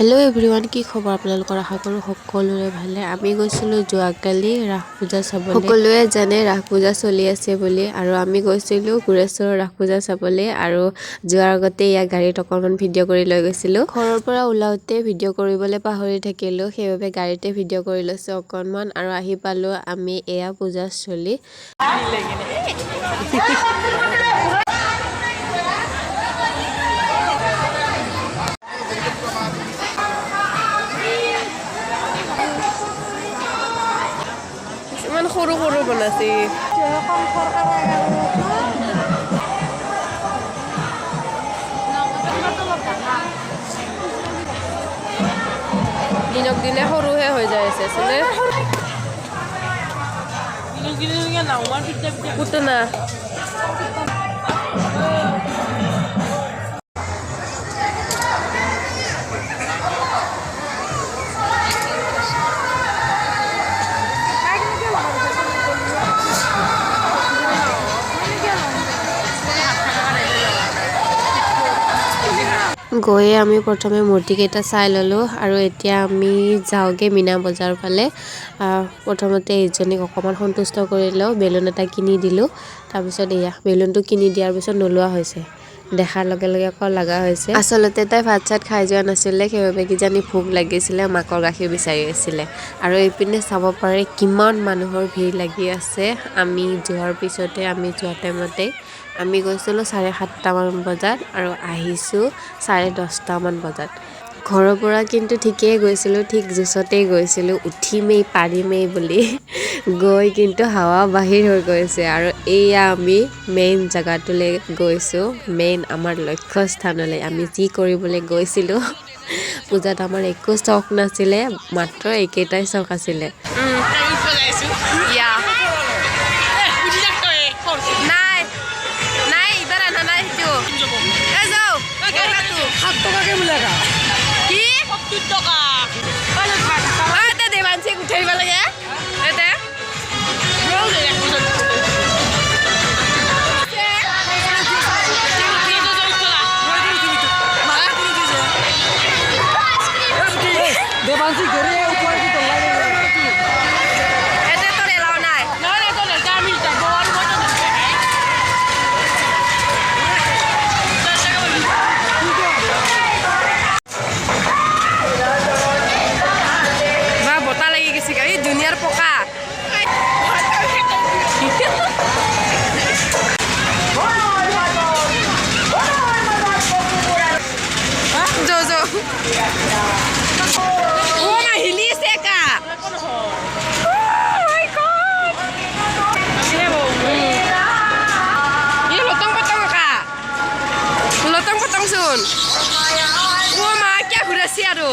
Hello' everyone, কি খবৰ আপোনালোকৰ? আশা কৰোঁ সকলোৰে ভালে। আমি গৈছিলোঁ যোৱাকালি ৰাস পূজা চাবলৈ। সকলোৱে জানে ৰাস পূজা চলি আছে বুলি, আৰু আমি গৈছিলোঁ গুৰেশ্বৰৰ ৰাস পূজা চাবলৈ। আৰু যোৱাৰ আগতে ইয়াক গাড়ীত অকণমান ভিডিঅ' কৰি লৈ গৈছিলোঁ। ঘৰৰ পৰা ওলাওঁতে ভিডিঅ' কৰিবলৈ পাহৰি থাকিলোঁ, সেইবাবে গাড়ীতে ভিডিঅ' কৰি লৈছোঁ অকণমান। আৰু আহি পালোঁ আমি এয়া পূজাস্থলী। ইমান সৰু সৰু বনাইছে। দিনক দিনে সৰুহে হৈ যাই আছে পুতনা। গৈয়ে আমি প্ৰথমে মূৰ্তিকেইটা চাই ল'লোঁ, আৰু এতিয়া আমি যাওঁগৈ মীনা বজাৰ ফালে। প্ৰথমতে এইজনীক অকণমান সন্তুষ্ট কৰি লওঁ, বেলুন এটা কিনি দিলোঁ। তাৰপিছত এয়া বেলুনটো কিনি দিয়াৰ পিছত নোলোৱা হৈছে, দেখাৰ লগে লগে আকৌ লগা হৈছে। আচলতে তাই ভাত চাত খাই যোৱা নাছিলে, সেইবাবে কিজানি ভোক লাগিছিলে, মাকৰ গাখীৰ বিচাৰি আছিলে। আৰু এইপিনে চাব পাৰে কিমান মানুহৰ ভিৰ লাগি আছে। আমি যোৱাৰ পিছতে আমি যোৱা টাইমতে আমি গৈছিলোঁ 7:30মান বজাত, আৰু আহিছোঁ 10:30মান বজাত। ঘৰৰ পৰা কিন্তু ঠিকেই গৈছিলোঁ, ঠিক জোচতেই গৈছিলোঁ, উঠিমেই পাৰিমেই বুলি। গৈ কিন্তু হাৱা বাহিৰ হৈ গৈছে। আৰু এয়া আমি মেইন জেগাটোলৈ গৈছোঁ, মেইন আমাৰ লক্ষ্যস্থানলৈ আমি যি কৰিবলৈ গৈছিলোঁ। পূজাত আমাৰ একো চখ নাছিলে, মাত্ৰ এইকেইটাই চখ আছিলে। দুনিয়াৰ পকা লটং পটং চোন। মা কিয় ঘূৰাইছি আৰু